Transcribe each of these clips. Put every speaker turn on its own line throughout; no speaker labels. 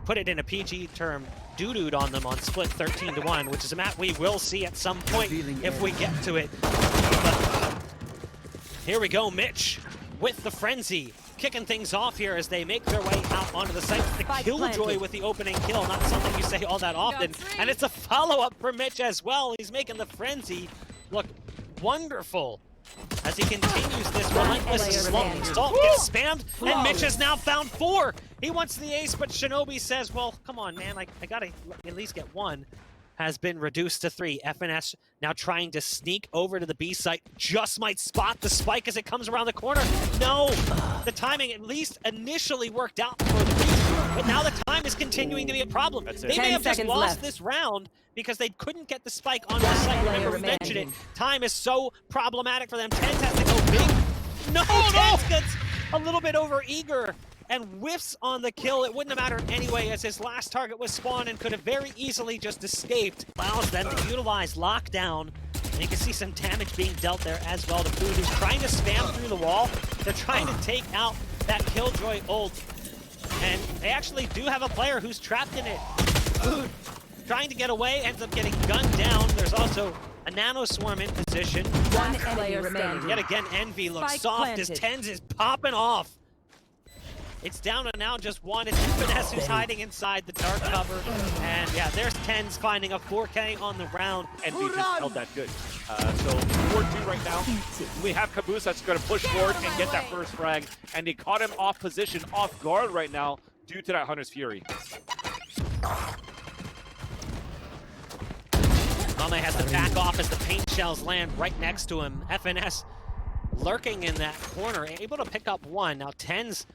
put it in a PG term, doo-dooed on them on split 13-1, which is a map we will see at some point if we get to it. But here we go, Mitch with the frenzy, kicking things off here as they make their way out onto the site. The killjoy with the opening kill, not something you say all that often. And it's a follow-up for Mitch as well. He's making the frenzy look wonderful as he continues this relentless assault. Gets spammed, and Mitch has now found 4. He wants the ace, but Shinobi says, well, come on, man, I gotta at least get 1. Has been reduced to 3. FNS now trying to sneak over to the B site. Just might spot the spike as it comes around the corner. No! The timing at least initially worked out for the B, but now the time is continuing to be a problem. They may have just lost this round because they couldn't get the spike onto the site. Remember, we mentioned it. Time is so problematic for them. TenZ has to go big. No! TenZ gets a little bit over eager and whiffs on the kill. It wouldn't have mattered anyway, as his last target was spawned and could have very easily just escaped. Allows them to utilize lockdown, and you can see some damage being dealt there as well to Food, who's trying to spam through the wall. They're trying to take out that Killjoy ult, and they actually do have a player who's trapped in it. Food trying to get away, ends up getting gunned down. There's also a nano swarm in position.
One player remaining.
Yet again, Envy looks
Spike
soft
planted.
as TenZ is popping off. It's down to now just 1. It's FNS who's hiding inside the dark cover. And yeah, there's TenZ finding a 4K on the round.
Envy just held that good. So 4-2 right now. We have kaboose that's going to push forward and get that first frag. And they caught him off position, off guard right now due to that Hunter's Fury.
mummAy has to back off as the paint shells land right next to him. FNS lurking in that corner, able to pick up 1. Now TenZ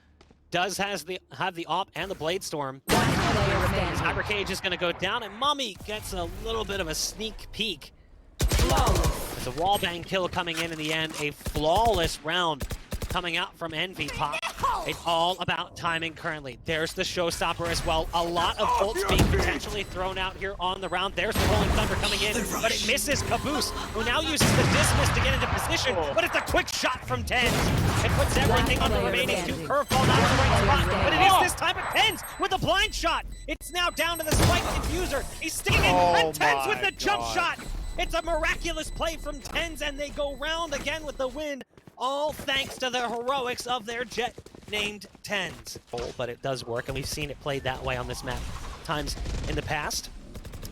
does have the AWP and the Blade Storm. Zachareee is going to go down, and mummAy gets a little bit of a sneak peek. There's a wallbang kill coming in the end. A flawless round coming out from Envy Pop. It's all about timing currently. There's the showstopper as well. A lot of ults being potentially thrown out here on the round. There's the Rolling Thunder coming in, but it misses kaboose, who now uses the dismiss to get into position, but it's a quick shot from TenZ. It puts everything on the remaining 2. Curveball not in the right spot, but it is this time at TenZ with a blind shot. It's now down to the spike diffuser. He's stinging, and TenZ with the jump shot. It's a miraculous play from TenZ, and they go round again with the win. All thanks to the heroics of their jet named TenZ. But it does work, and we've seen it played that way on this map times in the past.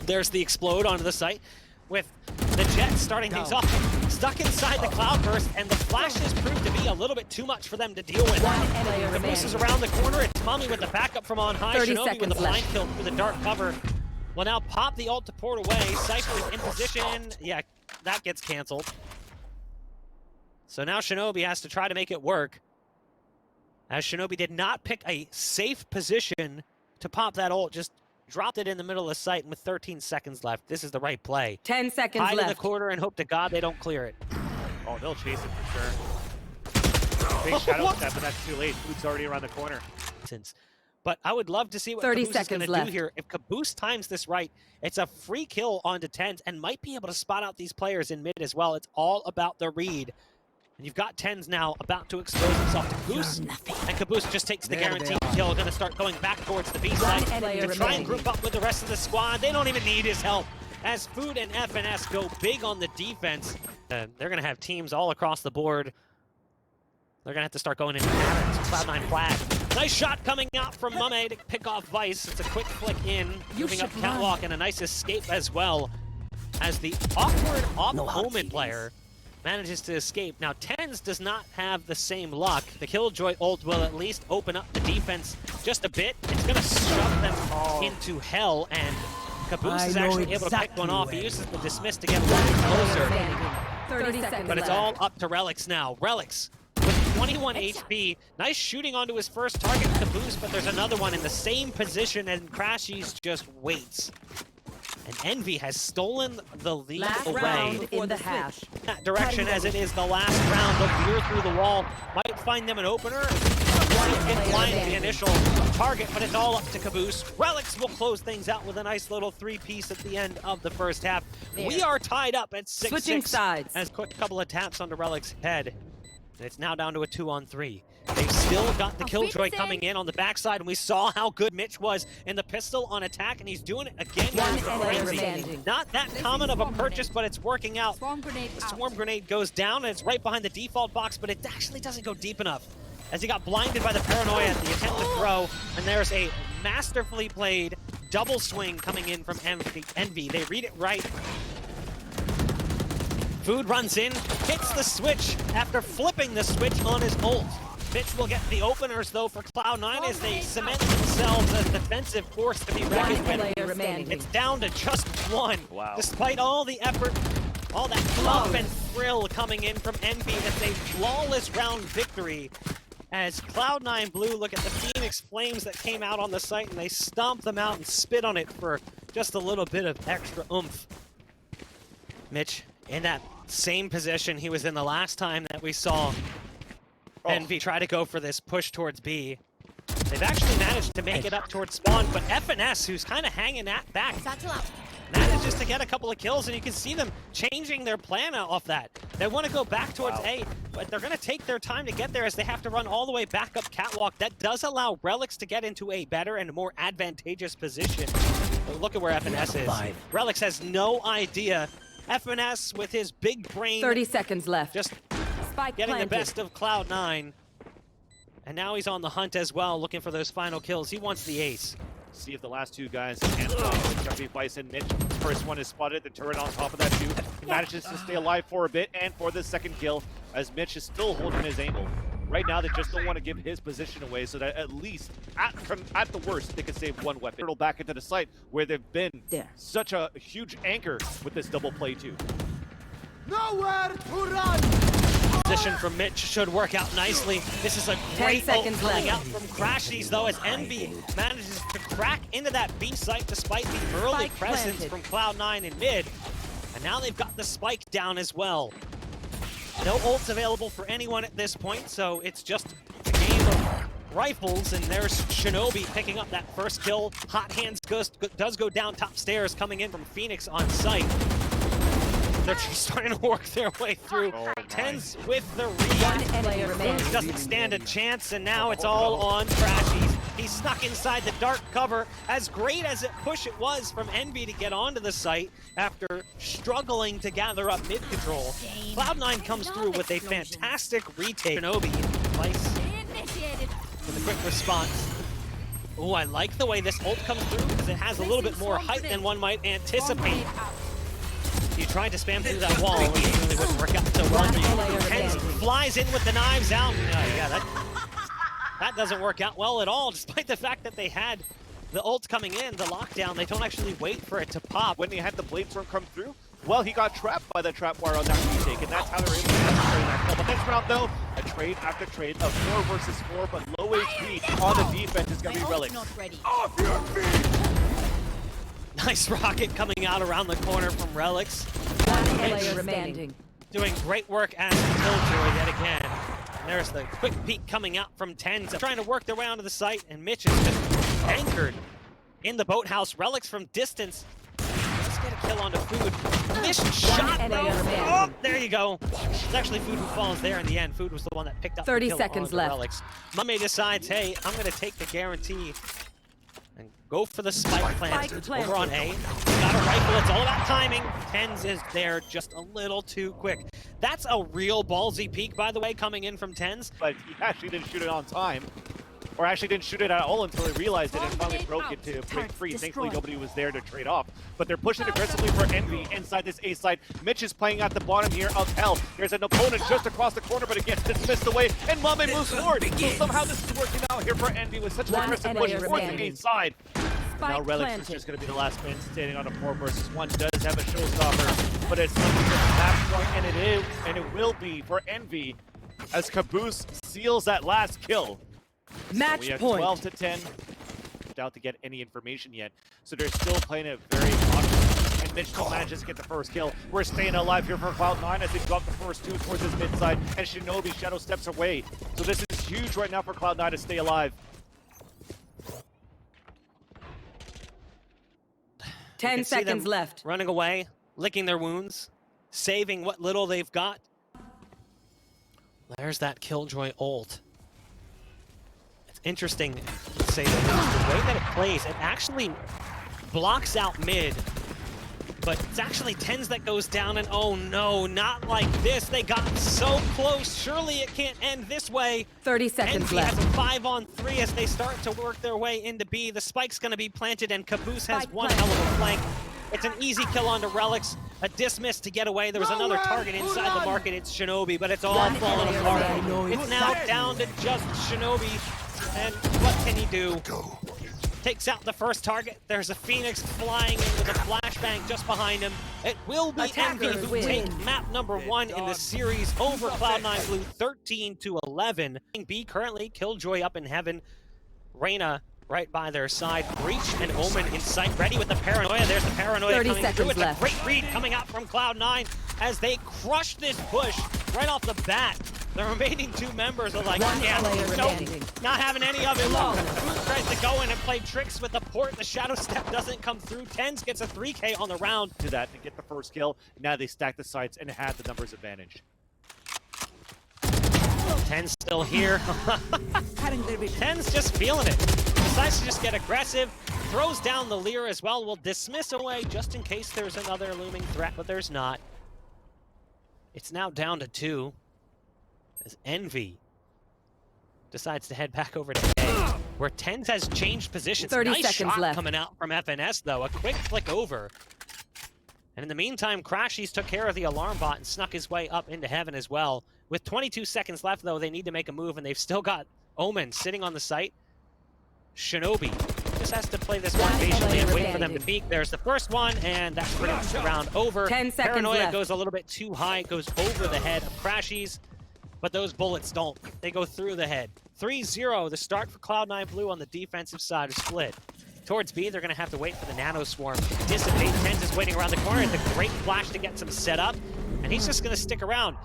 There's the explode onto the site with the jet starting things off. Stuck inside the cloudburst, and the flashes proved to be a little bit too much for them to deal with. Caboose is around the corner. It's mummAy with the backup from on high. Shinobi with the blind kill through the dark cover. Will now pop the ult to port away. Cypher is in position. Yeah, that gets canceled. So now Shinobi has to try to make it work, as Shinobi did not pick a safe position to pop that ult, just dropped it in the middle of the site, and with 13 seconds left, this is the right play.
10 seconds
Hide
left.
in the corner and hope to God they don't clear it.
Oh, they'll chase it for sure. Big shadow step, but that's too late. Food's already around the corner.
But I would love to see what
30
Caboose is going
seconds
to
left.
do here. If Caboose times this right, it's a free kill onto TenZ and might be able to spot out these players in mid as well. It's all about the read. And you've got TenZ now about to expose himself to Caboose, and Caboose just takes the guaranteed kill. Going to start going back towards the B side to try and group up with the rest of the squad. They don't even need his help, as Food and FNS go big on the defense. They're going to have teams all across the board. They're going to have to start going into patterns. Cloud9 flag. Nice shot coming out from mummAy to pick off Vice. It's a quick flick in, moving up catwalk, and a nice escape as well, as the awkward off-omen player manages to escape. Now, TenZ does not have the same luck. The Killjoy ult will at least open up the defense just a bit. It's going to shove them into hell, and Caboose is actually able to pick one off. He uses the dismiss to get a little closer.
30 seconds
But it's all up to Relyks now. Relyks with 21 HP. Nice shooting onto his first target, Caboose, but there's another one in the same position, and crashies just waits. And Envy has stolen the lead away
in the hash.
that direction, as it is the last round. They'll veer through the wall, might find them an opener. Get blind the initial target, but it's all up to Caboose. Relyks will close things out with a nice little 3-piece at the end of the first half. We are tied up at 6-6.
Switching sides.
As quick couple of taps onto Relyks' head. And it's now down to a 2-on-3. They've still got the killjoy coming in on the backside, and we saw how good Mitch was in the pistol on attack, and he's doing it again here with the frenzy. Not that common of a purchase, but it's working out. The swarm grenade goes down, and it's right behind the default box, but it actually doesn't go deep enough, as he got blinded by the paranoia at the attempt to throw, and there's a masterfully played double swing coming in from Envy. They read it right. Food runs in, hits the switch after flipping the switch on his ult. Mitch will get the openers, though, for Cloud9 as they cement themselves as a defensive force to be reckoned with. It's down to just one.
Wow.
Despite all the effort, all that fluff and thrill coming in from Envy, it's a flawless round victory. As Cloud9 Blue look at the Phoenix Flames that came out on the site, and they stomp them out and spit on it for just a little bit of extra oomph. Mitch in that same position he was in the last time that we saw Envy try to go for this push towards B. They've actually managed to make it up towards spawn, but FNS, who's kind of hanging back, manages to get a couple of kills, and you can see them changing their plan off that. They want to go back towards A, but they're going to take their time to get there as they have to run all the way back up catwalk. That does allow Relyks to get into a better and more advantageous position. But look at where FNS is. Relyks has no idea. FNS with his big brain.
30 seconds left.
Just
Spike
getting
planted.
the best of Cloud9. And now he's on the hunt as well, looking for those final kills. He wants the ace.
See if the last two guys can Jumpy Bison. Mitch, first one is spotted, the turret on top of that too. He manages to stay alive for a bit and for the second kill, as Mitch is still holding his angle. Right now, they just don't want to give his position away, so that at least, at the worst, they can save one weapon. Turtle back into the site, where they've been such a huge anchor with this double play too.
Nowhere to run!
Position from Mitch should work out nicely. This is a great ult coming out from crashies, though, as Envy manages to crack into that B site despite the early presence from Cloud9 in mid. And now they've got the spike down as well. No ults available for anyone at this point, so it's just a game of rifles, and there's Shinobi picking up that first kill. Hot Hands does go down top stairs, coming in from Phoenix on site. They're just starting to work their way through. TenZ with the read. Doesn't stand a chance, and now it's all on crashies. He snuck inside the dark cover. As great as it was from Envy to get onto the site after struggling to gather up mid control, Cloud9 comes through with a fantastic retake. Shinobi twice with a quick response. Oh, I like the way this ult comes through because it has a little bit more height than one might anticipate. You tried to spam through that wall, which really wouldn't work out so well for you. TenZ flies in with the knives out. Yeah, that doesn't work out well at all, despite the fact that they had the ult coming in, the lockdown. They don't actually wait for it to pop.
When he had the blade storm come through, well, he got trapped by the trap wire on that retake, and that's how they're able to trade that kill. But this round, though, a trade after trade of 4 versus 4, but low HP on the defense is going to be Relyks.
Off your feet!
Nice rocket coming out around the corner from Relyks.
One player remaining.
Doing great work as the killjoy yet again. And there's the quick peek coming out from TenZ, trying to work their way onto the site, and Mitch is just anchored in the boathouse. Relyks from distance. Let's get a kill onto Food. Missed shot, though. Oh, there you go. It's actually Food who falls there in the end. Food was the one that picked up
30
the kill
seconds
onto
left.
Relyks. mummAy decides, hey, I'm going to take the guarantee and go for the spike plant over on A. Got a rifle, it's all about timing. TenZ is there just a little too quick. That's a real ballsy peek, by the way, coming in from TenZ.
But he actually didn't shoot it on time. Or actually didn't shoot it at all until he realized it and finally broke it to break free. Thankfully, nobody was there to trade off. But they're pushing aggressively for Envy inside this A side. Mitch is playing at the bottom here of hell. There's an opponent just across the corner, but it gets dismissed away, and mummAy moves forward. So somehow this is working out here for Envy with such an aggressive push towards the A side. Now Relyks is just going to be the last man standing on a 4 versus 1. Does have a showstopper, but it's something that's match point, and it will be for Envy as Kaboose seals that last kill.
Match
we have
point.
12 to 10. Doubt to get any information yet, so they're still playing it very cautious. And Mitch still manages to get the first kill. We're staying alive here for Cloud9 as they drop the first 2 towards his mid side, and Shinobi shadow steps away. So this is huge right now for Cloud9 to stay alive.
10 seconds left.
Running away, licking their wounds, saving what little they've got. There's that killjoy ult. interesting to say that the way that it plays, it actually blocks out mid, but it's actually TenZ that goes down, and oh no, not like this. They got so close. Surely it can't end this way.
30 seconds
NV
left.
has a 5-on-3 as they start to work their way into B. The spike's gonna be planted, and kaboose has
Spike
one hell of a flank. It's an easy kill onto Relyks, a dismiss to get away. There was another target inside the market. It's shinobi, but it's all
One
falling
enemy
apart.
remaining.
It's now down to just shinobi, and what can he do? Takes out the first target. There's a Phoenix flying in with a flashbang just behind him. It will be
Attackers
Envy who
win.
take map number 1 in the series over Cloud9 Blue 13-11. B currently, Killjoy up in heaven. Reyna right by their side. Breach and Omen in sight, ready with the paranoia. There's the paranoia
30
coming through.
seconds
It's
left.
a great read coming out from Cloud9 as they crush this push right off the bat. The remaining 2 members are like,
One
yeah,
player
nope,
remaining.
not having any of it.
Flawless.
Kaboose tries to go in and play tricks with the port. The shadow step doesn't come through. TenZ gets a 3K on the round.
To that and get the first kill. Now they stack the sites and had the numbers advantage.
TenZ still here. TenZ just feeling it. Decides to just get aggressive. Throws down the Lear as well. Will dismiss away just in case there's another looming threat, but there's not. It's now down to 2. As Envy decides to head back over to A, where TenZ has changed positions.
30
nice
seconds
shot
left.
coming out from FNS, though. A quick flick over. And in the meantime, crashies took care of the alarm bot and snuck his way up into heaven as well. With 22 seconds left, though, they need to make a move, and they've still got Omen sitting on the site. Shinobi just has to play this one patiently and wait for them to peek. There's the first one, and that's pretty much the round over.
10 seconds
Paranoia
left.
goes a little bit too high. It goes over the head of crashies, but those bullets don't. They go through the head. 3-0, the start for Cloud9 Blue on the defensive side is split. Towards B, they're going to have to wait for the nano swarm to dissipate. TenZ is waiting around the corner. It's a great flash to get some set up, and he's just going to stick around.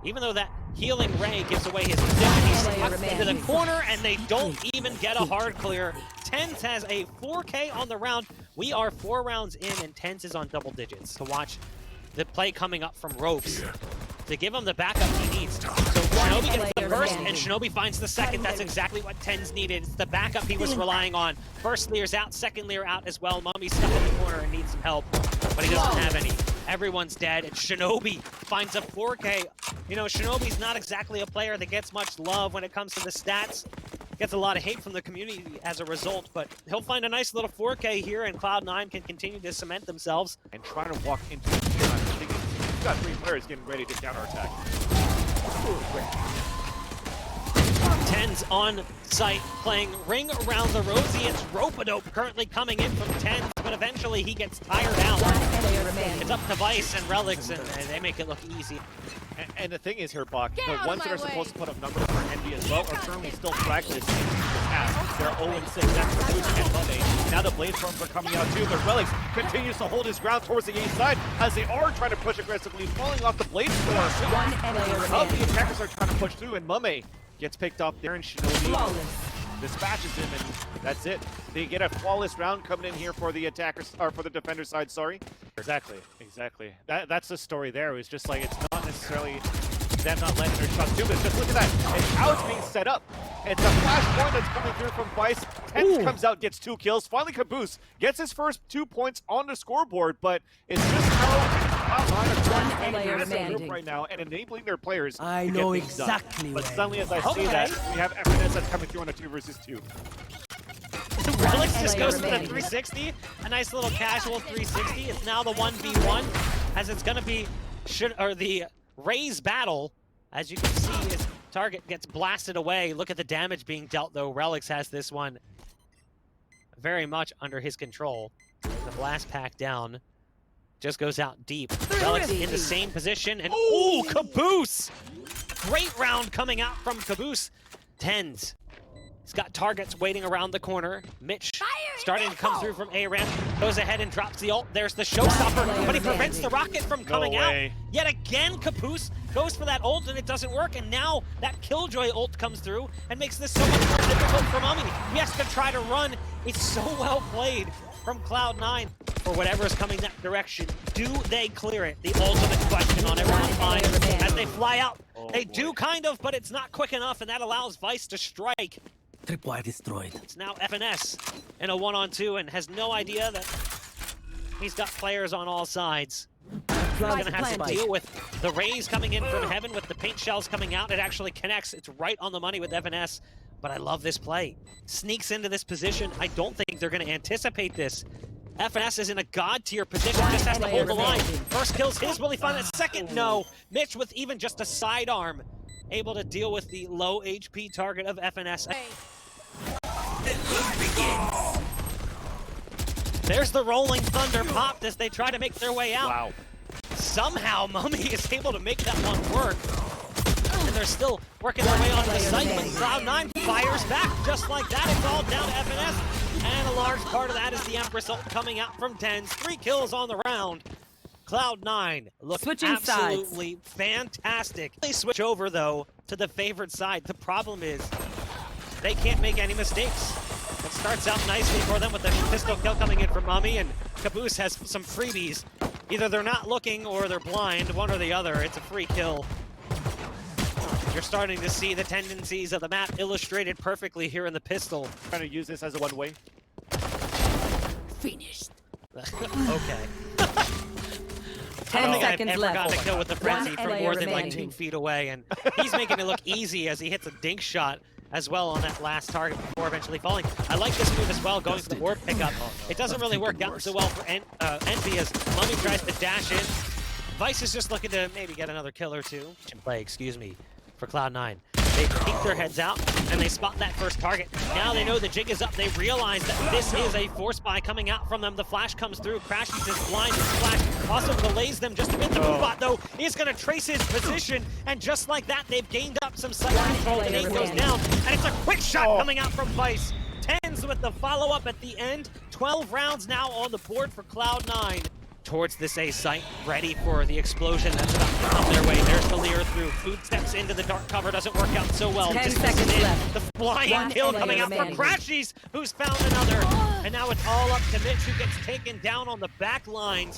Even though that healing ray gives away his position, he's stuck into the corner, and they don't even get a hard clear. TenZ has a 4K on the round. We are 4 rounds in, and TenZ is on double digits. To watch the play coming up from Ropes to give him the backup he needs. So Shinobi gets the first, and Shinobi finds the second. That's exactly what TenZ needed. It's the backup he was relying on. First Lear's out, second Lear out as well. mummAy's stuck in the corner and needs some help, but he doesn't have any. Everyone's dead, and Shinobi finds a 4K. You know, Shinobi's not exactly a player that gets much love when it comes to the stats. Gets a lot of hate from the community as a result, but he'll find a nice little 4K here, and Cloud9 can continue to cement themselves.
And trying to walk into the game. I think you've got 3 players getting ready to counterattack.
TenZ on site playing Ring Around the Rosie. It's Rope-a-Dope currently coming in from TenZ, but eventually he gets tired out. It's up to Vice and Relyks, and they make it look easy.
And the thing is here, Bach, the ones that are supposed to put up numbers for Envy as well are currently still fragmented in the past. They're 0-6, that's kaboose and mummAy. Now the blade storms are coming out too, but Relyks continues to hold his ground towards the A side as they are trying to push aggressively, falling off the blade storm.
One enemy remaining.
The attackers are trying to push through, and mummAy gets picked off there, and Shinobi dispatches him, and that's it. They get a flawless round coming in here for the attackers, or for the defender side, sorry. Exactly. That's the story there. It was just like, it's not necessarily them not letting their shots do, but just look at that. It's how it's being set up. It's a flash point that's coming through from Vice. TenZ comes out, gets 2 kills. Finally, kaboose gets his first 2 points on the scoreboard, but it's just how
One player remaining.
right now and enabling their players
I
to
know
get things done.
exactly
But
where
suddenly, as I
Okay.
see that, we have FNS that's coming through on a 2 versus 2.
Relyks just goes for the
remaining.
360, a nice little casual 360. It's now the 1v1, as it's going to be the Ray's battle. As you can see, his target gets blasted away. Look at the damage being dealt, though. Relyks has this one very much under his control. The blast pack down just goes out deep. Relyks in the same position, and ooh, kaboose! Great round coming out from kaboose. TenZ. He's got targets waiting around the corner. Mitch starting to come through from A ramp. Goes ahead and drops the ult. There's the showstopper, but he prevents the rocket from coming out. Yet again, kaboose goes for that ult and it doesn't work. And now that Killjoy ult comes through and makes this so much more difficult for mummAy. He has to try to run. It's so well played from Cloud9 for whatever is coming that direction. Do they clear it? The ultimate question on everyone's mind as they fly out. They do kind of, but it's not quick enough, and that allows Vice to strike.
Tripwire destroyed.
It's now FNS in a 1-on-2 and has no idea that he's got players on all sides. He's going to have to deal with the rays coming in from heaven with the paint shells coming out. It actually connects. It's right on the money with FNS. But I love this play. Sneaks into this position. I don't think they're going to anticipate this. FNS is in a god tier position, just has to hold the line. First kill's his, will he find that second? No. Mitch with even just a sidearm, able to deal with the low HP target of FNS. There's the rolling thunder popped as they try to make their way out.
Wow.
Somehow mummAy is able to make that one work. And they're still working their way onto the site, but Cloud9 fires back just like that. It's all down to FNS. And a large part of that is the Empress ult coming out from TenZ. 3 kills on the round. Cloud9 looks absolutely fantastic. They switch over, though, to the favored side. The problem is they can't make any mistakes. It starts out nicely for them with the pistol kill coming in from mummAy, and kaboose has some freebies. Either they're not looking or they're blind, one or the other. It's a free kill. You're starting to see the tendencies of the map illustrated perfectly here in the pistol.
Trying to use this as a one-way.
Finished.
Okay.
10 seconds
I've
left.
gotten a kill with the frenzy from more than like
remaining.
2 feet away, and he's making it look easy as he hits a dink shot as well on that last target before eventually falling. I like this move as well, going for the board pickup. It doesn't really work out so well for Envy as mummAy tries to dash in. Vice is just looking to maybe get another kill or two. Play, excuse me, for Cloud9. They peek their heads out, and they spot that first target. Now they know the jig is up. They realize that this is a force buy coming out from them. The flash comes through. Crashies is blind. His flash also delays them just a bit. The bot, though, is going to trace his position, and just like that, they've gained up some sight control. The nade goes down, and it's a quick shot coming out from Vice. TenZ with the follow-up at the end. 12 rounds now on the board for Cloud9. Towards this A site, ready for the explosion that's about to come their way. There's the Lear through. Food steps into the dark cover, doesn't work out so well.
10
Just
seconds
misses
left.
the flying kill coming out from crashies, who's found another. And now it's all up to Mitch, who gets taken down on the back line.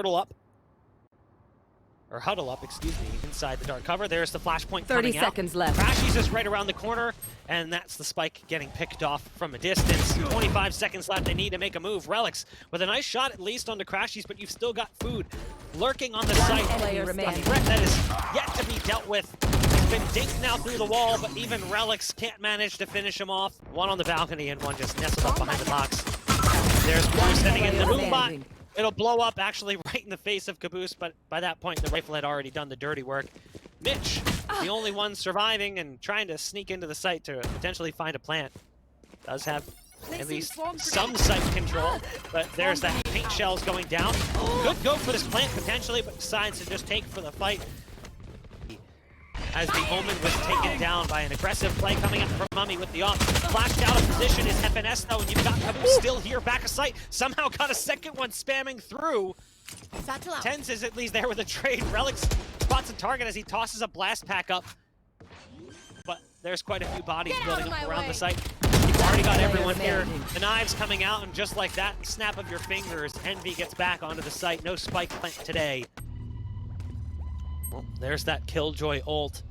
Huddle up, excuse me, inside the dark cover. There's the flashpoint
30
coming out.
seconds left.
Crashies is right around the corner, and that's the spike getting picked off from a distance. 25 seconds left. They need to make a move. Relyks with a nice shot at least onto Crashies, but you've still got food lurking on the site.
player
A
remaining.
threat that is yet to be dealt with. He's been dinked now through the wall, but even Relyks can't manage to finish him off. One on the balcony and one just nestled up behind the box. There's Blue sending in the moombot. It'll blow up actually right in the face of kaboose, but by that point the rifle had already done the dirty work. Mitch, the only one surviving and trying to sneak into the site to potentially find a plant. Does have at least some site control, but there's that paint shells going down. Could go for this plant potentially, but decides to just take for the fight. As the Omen was taken down by an aggressive play coming up from mummAy with the off. Flashed out of position is FNS though, and you've got kaboose still here back of sight. Somehow got a second one spamming through. TenZ is at least there with a trade. Relyks spots a target as he tosses a blast pack up. But there's quite a few bodies building up around the site. You've already got everyone here. The knives coming out, and just like that, snap of your fingers, Envy gets back onto the site. No spike plant today. Well, there's that Killjoy ult.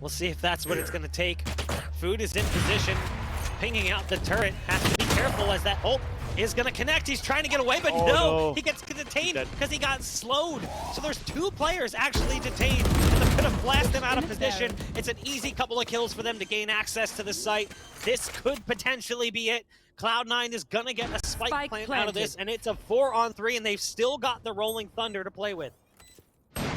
We'll see if that's what it's going to take. Food is in position, pinging out the turret. Has to be careful as that ult is going to connect. He's trying to get away, but no, he gets detained because he got slowed. So there's 2 players actually detained. They're going to blast him out of position. It's an easy couple of kills for them to gain access to the site. This could potentially be it. Cloud9 is going to get a spike plant out of this, and it's a 4-on-3, and they've still got the rolling thunder to play with.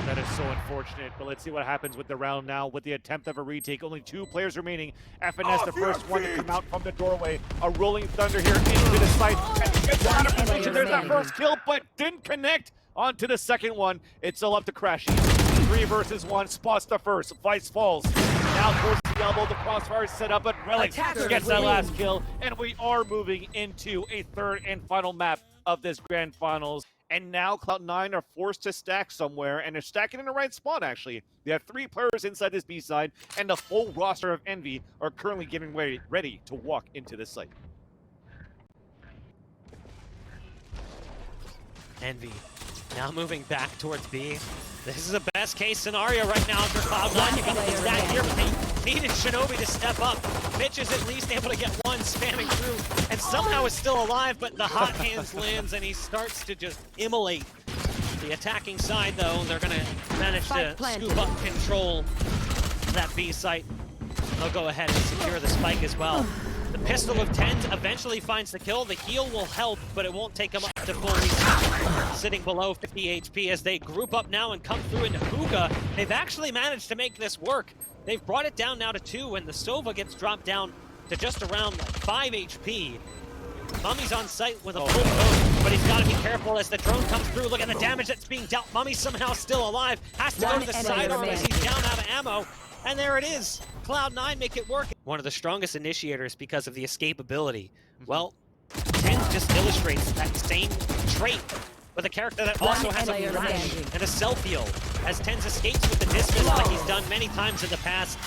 That is so unfortunate, but let's see what happens with the round now. With the attempt of a retake, only 2 players remaining. FNS, the first one to come out from the doorway. A rolling thunder here into the site. And gets out of position. There's that first kill, but didn't connect onto the second one. It's still up to Crashies. 3 versus 1. Spots the first. Vice falls. Now towards the elbow. The crossfire is set up, but Relyks gets that last kill. And we are moving into a 3rd and final map of this grand finals. And now Cloud9 are forced to stack somewhere, and they're stacking in the right spot, actually. They have 3 players inside this B side, and the full roster of Envy are currently getting ready to walk into this site.
Envy now moving back towards B. This is a best case scenario right now for Cloud9. You got the stack here, but they needed shinobi to step up. Mitch is at least able to get one spamming through and somehow is still alive, but the hot hands lands and he starts to just immolate the attacking side. Though they're gonna manage to scoop up control of that B site. They'll go ahead and secure the spike as well. The pistol of TenZ eventually finds the kill. The heal will help, but it won't take him up to full reach. Sitting below 50 HP as they group up now and come through into hookah. They've actually managed to make this work. They've brought it down now to 2, and the Sova gets dropped down to just around 5 HP. mummAy's on site with a full drone, but he's got to be careful as the drone comes through. Look at the damage that's being dealt. mummAy somehow still alive. Has to go to the sidearm as he's down out of ammo. And there it is. Cloud9 make it work. One of the strongest initiators because of the escapability. Well, TenZ just illustrates that same trait with a character that also has a crash and a self-heal. As TenZ escapes with the dismiss like he's done many times in the past.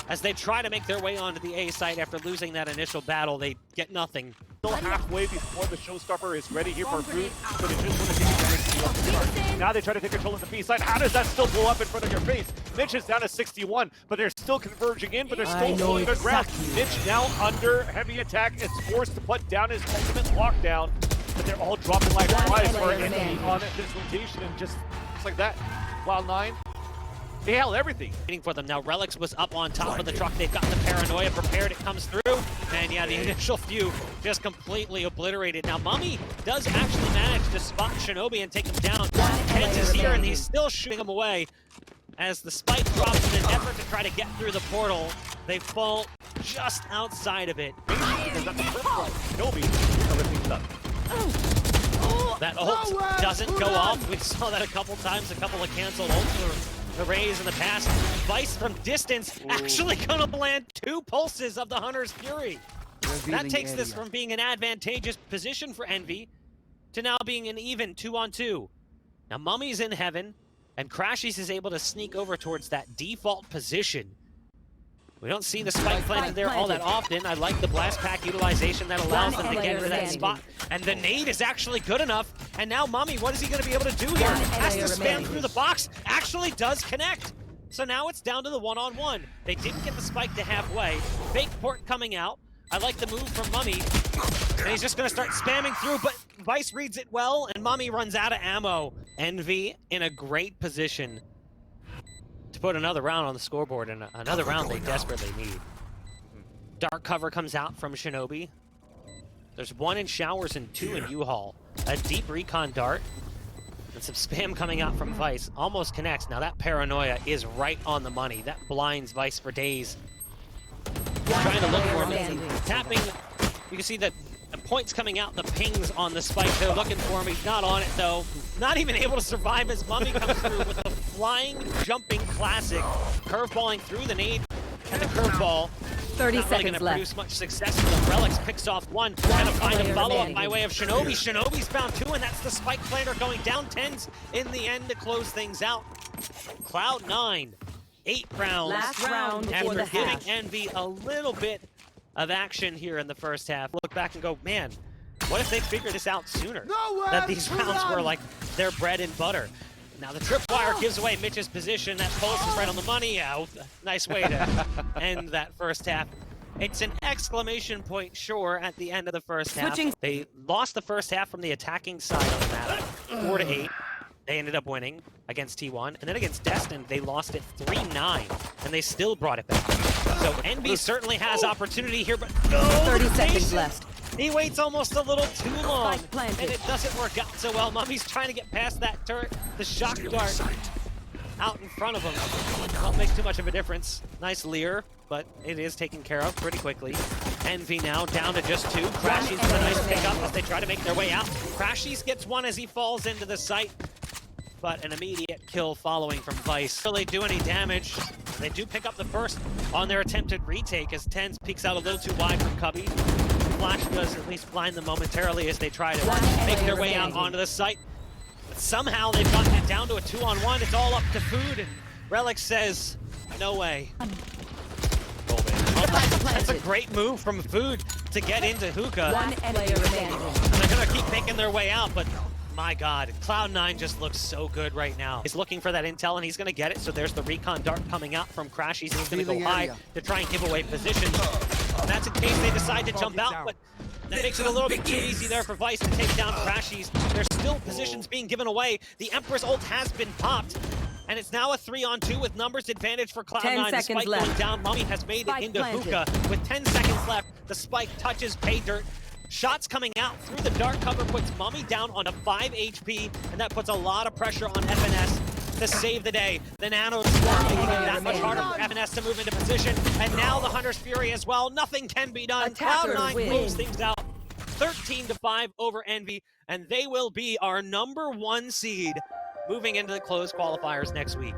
As they try to make their way onto the A site after losing that initial battle, they get nothing.
Still halfway before the showstopper is ready here for food, so they just want to take advantage of the start. Now they try to take control of the B side. How does that still blow up in front of your face? Mitch is down to 61, but they're still converging in, but they're still holding their ground. Mitch now under heavy attack is forced to put down his ultimate lockdown, but they're all dropping like flies for enemy on this rotation, and just like that, Cloud9. They held everything.
Waiting for them now. Relyks was up on top of the truck. They've got the paranoia prepared. It comes through, and yeah, the initial few just completely obliterated. Now, mummAy does actually manage to spot shinobi and take him down. TenZ is here, and he's still shooting him away as the spike drops in an effort to try to get through the portal. They fall just outside of it.
Because that's the first one. Shinobi never thinks up.
That ult doesn't go off. We saw that a couple times, a couple of canceled ults. The Rays in the past. Vice from distance actually gonna land 2 pulses of the Hunter's Fury. That takes this from being an advantageous position for Envy to now being an even 2-on-2. Now mummAy's in heaven, and crashies is able to sneak over towards that default position. We don't see the spike planted there all that often. I like the blast pack utilization that allows them to get into that spot. And the nade is actually good enough. And now mummAy, what is he going to be able to do here? Has to spam through the box. Actually does connect. So now it's down to the 1-on-1. They didn't get the spike to halfway. Fake port coming out. I like the move from mummAy. And he's just going to start spamming through, but Vice reads it well, and mummAy runs out of ammo. Envy in a great position to put another round on the scoreboard, and another round they desperately need. Dark cover comes out from shinobi. There's 1 in showers and 2 in U-Haul. A deep recon dart. And some spam coming out from Vice. Almost connects. Now that paranoia is right on the money. That blinds Vice for days. Trying to look for him. Tapping. You can see that the points coming out, the pings on the spike. They're looking for him. He's not on it, though. Not even able to survive as mummAy comes through with a flying, jumping classic. Curveballing through the nade and the curveball.
30
not really
seconds
gonna
left.
produce much success for them. Relyks picks off 1. Gonna find a follow-up by way of shinobi. Shinobi's found 2, and that's the spike planter going down. TenZ in the end to close things out. Cloud9, 8 rounds.
Last round before
after
the
giving
half.
Envy a little bit of action here in the first half. Look back and go, man, what if they figured this out sooner? That these rounds were like their bread and butter. Now the tripwire gives away Mitch's position. That pulse is right on the money. Yeah, nice way to end that first half. It's an exclamation point, sure, at the end of the first half. They lost the first half from the attacking side on the map, 4-8. They ended up winning against T1, and then against Destin, they lost it 3-9, and they still brought it back. So Envy certainly has opportunity here, but no,
30 seconds left.
He waits almost a little too long,
Spike planted.
and it doesn't work out so well. mummAy's trying to get past that turret, the shock dart out in front of him. Won't make too much of a difference. Nice leer, but it is taken care of pretty quickly. Envy now down to just 2. crashies with a nice pickup as they try to make their way out. crashies gets 1 as he falls into the site, but an immediate kill following from Vice. Will they do any damage? They do pick up the first on their attempted retake as TenZ peeks out a little too wide from Cubby. Flash does at least blind them momentarily as they try to make their way out onto the site. But somehow they've gotten it down to a 2-on-1. It's all up to food, and Relyks says, no way. That's a great move from food to get into hookah.
1 enemy remaining.
And they're gonna keep making their way out, but my god, Cloud9 just looks so good right now. He's looking for that intel and he's gonna get it, so there's the recon dart coming out from crashies. He's gonna go high to try and give away positions. And that's in case they decide to jump out, but that makes it a little bit too easy there for Vice to take down crashies. There's still positions being given away. The Emperor's ult has been popped. And it's now a 3-on-2 with numbers advantage for Cloud9.
10
The
seconds
spike
left.
going down. mummAy has made
Spike
it into
planted.
hookah. With 10 seconds left, the spike touches pay dirt. Shots coming out through the dark cover puts mummAy down on a 5 HP, and that puts a lot of pressure on FNS to save the day. The Nano Swarm making it that much harder for FNS to move into position, and now the Hunter's Fury as well. Nothing can be done.
Attackers
Cloud9
win.
close things out. 13-5 over Envy, and they will be our #1 seed moving into the closed qualifiers next week.